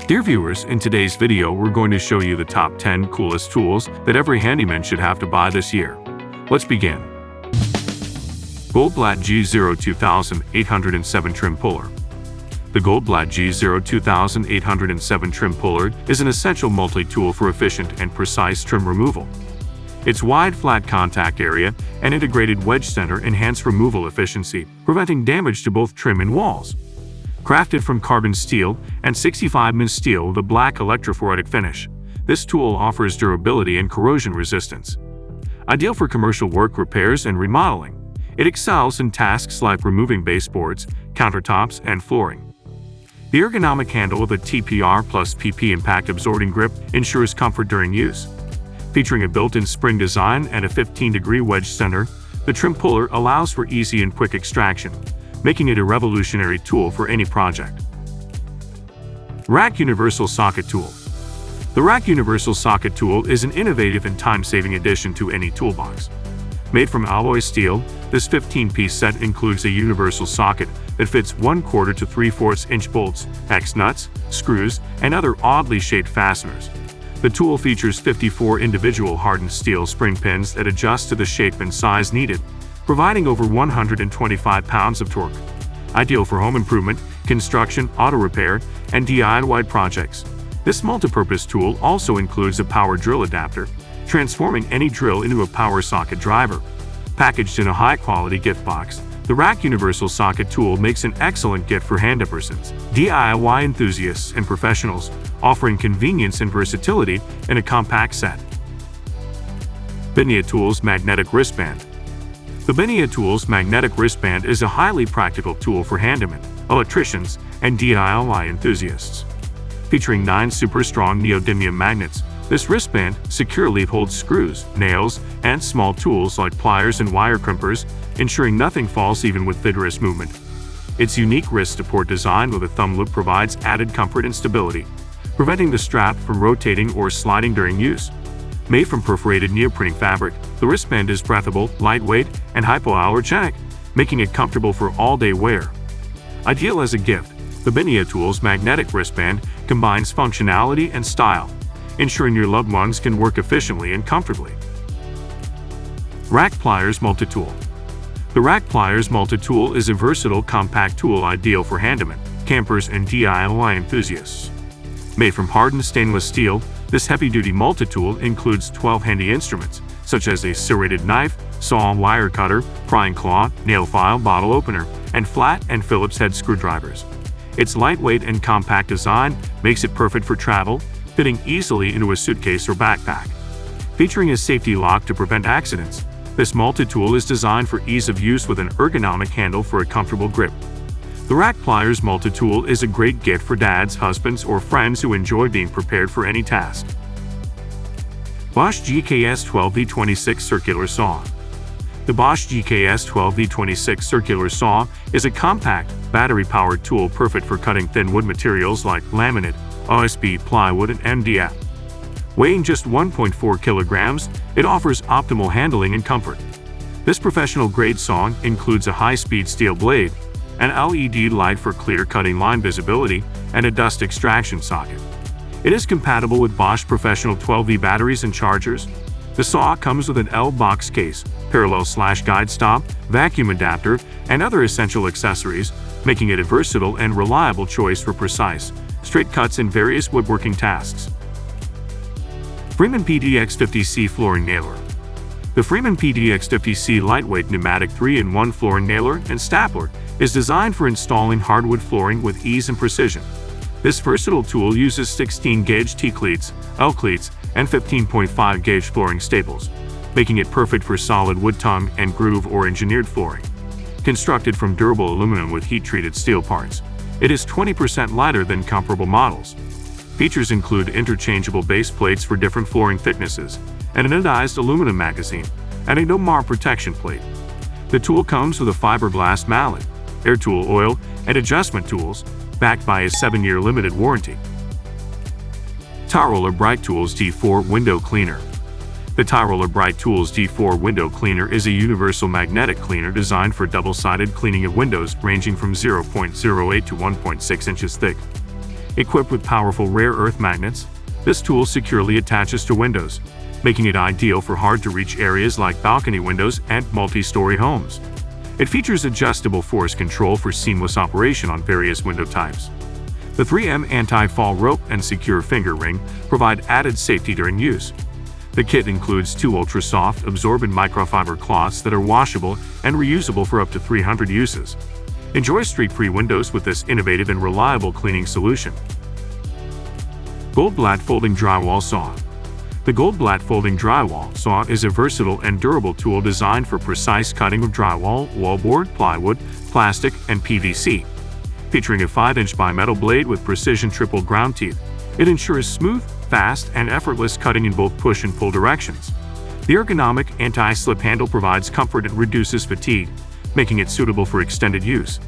Dear viewers, in today's video we're going to show you the top 10 coolest tools that every handyman should have to buy this year. Let's begin. GOLDBLATT G0 2807 Trim Puller. The GOLDBLATT G0 2807 Trim Puller is an essential multi-tool for efficient and precise trim removal. Its wide flat contact area and integrated wedge center enhance removal efficiency, preventing damage to both trim and walls. Crafted from carbon steel and 65mm steel with a black electrophoretic finish, this tool offers durability and corrosion resistance. Ideal for commercial work, repairs, and remodeling, it excels in tasks like removing baseboards, countertops, and flooring. The ergonomic handle with a TPR plus PP impact-absorbing grip ensures comfort during use. Featuring a built-in spring design and a 15-degree wedge center, the trim puller allows for easy and quick extraction, making it a revolutionary tool for any project. Rack Universal Socket Tool. The Rack Universal Socket Tool is an innovative and time-saving addition to any toolbox. Made from alloy steel, this 15-piece set includes a universal socket that fits 1/4 to 3/4 inch bolts, X nuts, screws, and other oddly shaped fasteners. The tool features 54 individual hardened steel spring pins that adjust to the shape and size needed, providing over 125 pounds of torque. Ideal for home improvement, construction, auto repair, and DIY projects. This multipurpose tool also includes a power drill adapter, transforming any drill into a power socket driver. Packaged in a high-quality gift box, the Rack Universal Socket Tool makes an excellent gift for handypersons, DIY enthusiasts, and professionals, offering convenience and versatility in a compact set. BINYATOOLS Magnetic Wristband. The BINYATOOLS Magnetic Wristband is a highly practical tool for handymen, electricians, and DIY enthusiasts. Featuring 9 super strong neodymium magnets, this wristband securely holds screws, nails, and small tools like pliers and wire crimpers, ensuring nothing falls even with vigorous movement. Its unique wrist support design with a thumb loop provides added comfort and stability, preventing the strap from rotating or sliding during use. Made from perforated neoprene fabric, the wristband is breathable, lightweight, and hypoallergenic, making it comfortable for all-day wear. Ideal as a gift, the BINYATOOLS Magnetic Wristband combines functionality and style, ensuring your loved ones can work efficiently and comfortably. Rack Pliers Multitool. The Rack Pliers Multitool is a versatile, compact tool ideal for handymen, campers, and DIY enthusiasts. Made from hardened stainless steel, this heavy-duty multi-tool includes 12 handy instruments, such as a serrated knife, saw, wire cutter, prying claw, nail file, bottle opener, and flat and Phillips head screwdrivers. Its lightweight and compact design makes it perfect for travel, fitting easily into a suitcase or backpack. Featuring a safety lock to prevent accidents, this multi-tool is designed for ease of use with an ergonomic handle for a comfortable grip. The Rack Pliers Multi-Tool is a great gift for dads, husbands, or friends who enjoy being prepared for any task. BOSCH GKS 12V26 Circular Saw. The BOSCH GKS 12V26 Circular Saw is a compact, battery-powered tool perfect for cutting thin wood materials like laminate, OSB, plywood, and MDF. Weighing just 1.4 kilograms, it offers optimal handling and comfort. This professional-grade saw includes a high-speed steel blade, an LED light for clear cutting line visibility, and a dust extraction socket. It is compatible with Bosch Professional 12V batteries and chargers. The saw comes with an L-box case, parallel/guide stop, vacuum adapter, and other essential accessories, making it a versatile and reliable choice for precise, straight cuts in various woodworking tasks. FREEMAN PDX50C Flooring Nailer. The FREEMAN PDX50C lightweight pneumatic 3-in-1 flooring nailer and stapler is designed for installing hardwood flooring with ease and precision. This versatile tool uses 16-gauge T-cleats, L-cleats, and 15.5-gauge flooring staples, making it perfect for solid wood tongue and groove or engineered flooring. Constructed from durable aluminum with heat-treated steel parts, it is 20% lighter than comparable models. Features include interchangeable base plates for different flooring thicknesses, an anodized aluminum magazine, and a no-mar protection plate. The tool comes with a fiberglass mallet, air tool oil, and adjustment tools, backed by a 7-year limited warranty. TYROLER Bright Tools D4 Window Cleaner. The TYROLER Bright Tools D4 Window Cleaner is a universal magnetic cleaner designed for double-sided cleaning of windows ranging from 0.08 to 1.6 inches thick. Equipped with powerful rare earth magnets, this tool securely attaches to windows, making it ideal for hard-to-reach areas like balcony windows and multi-story homes. It features adjustable force control for seamless operation on various window types. The 3M anti-fall rope and secure finger ring provide added safety during use. The kit includes 2 ultra-soft, absorbent microfiber cloths that are washable and reusable for up to 300 uses. Enjoy streak-free windows with this innovative and reliable cleaning solution. GOLDBLATT Folding Drywall Saw. The GOLDBLATT Folding Drywall Saw is a versatile and durable tool designed for precise cutting of drywall, wallboard, plywood, plastic, and PVC. Featuring a 5-inch bimetal blade with precision triple ground teeth, it ensures smooth, fast, and effortless cutting in both push and pull directions. The ergonomic anti-slip handle provides comfort and reduces fatigue, making it suitable for extended use.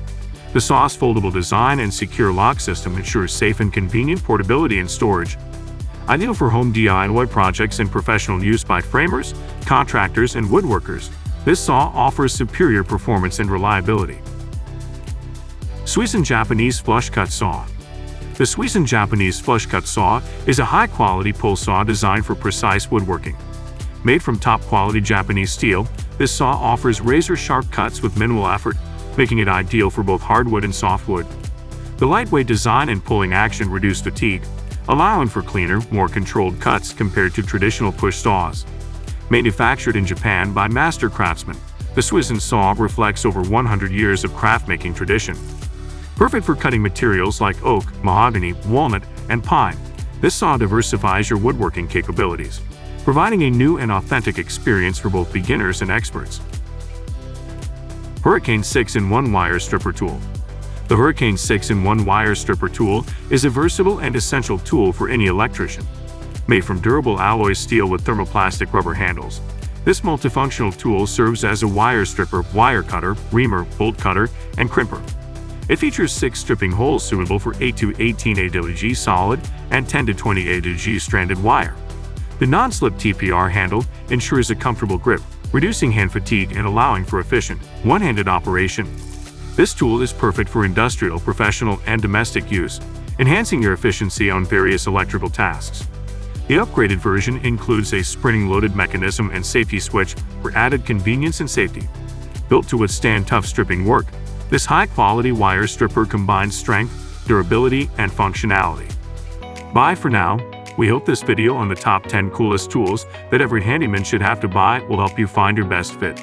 The saw's foldable design and secure lock system ensures safe and convenient portability and storage. Ideal for home DIY projects and professional use by framers, contractors, and woodworkers, this saw offers superior performance and reliability. SUIZAN Japanese Flush Cut Saw. The SUIZAN Japanese Flush Cut Saw is a high-quality pull saw designed for precise woodworking. Made from top-quality Japanese steel, this saw offers razor-sharp cuts with minimal effort, making it ideal for both hardwood and softwood. The lightweight design and pulling action reduce fatigue, allowing for cleaner, more controlled cuts compared to traditional push saws. Manufactured in Japan by master craftsmen, the SUIZAN saw reflects over 100 years of craft-making tradition. Perfect for cutting materials like oak, mahogany, walnut, and pine, this saw diversifies your woodworking capabilities, providing a new and authentic experience for both beginners and experts. Hurricane 6-in-1 Wire Stripper Tool. The Hurricane 6-in-1 Wire Stripper Tool is a versatile and essential tool for any electrician. Made from durable alloy steel with thermoplastic rubber handles, this multifunctional tool serves as a wire stripper, wire cutter, reamer, bolt cutter, and crimper. It features 6 stripping holes suitable for 8 to 18 AWG solid and 10 to 20 AWG stranded wire. The non-slip TPR handle ensures a comfortable grip, reducing hand fatigue and allowing for efficient, one-handed operation. This tool is perfect for industrial, professional, and domestic use, enhancing your efficiency on various electrical tasks. The upgraded version includes a spring-loaded mechanism and safety switch for added convenience and safety. Built to withstand tough stripping work, this high-quality wire stripper combines strength, durability, and functionality. Bye for now. We hope this video on the top 10 coolest tools that every handyman should have to buy will help you find your best fit.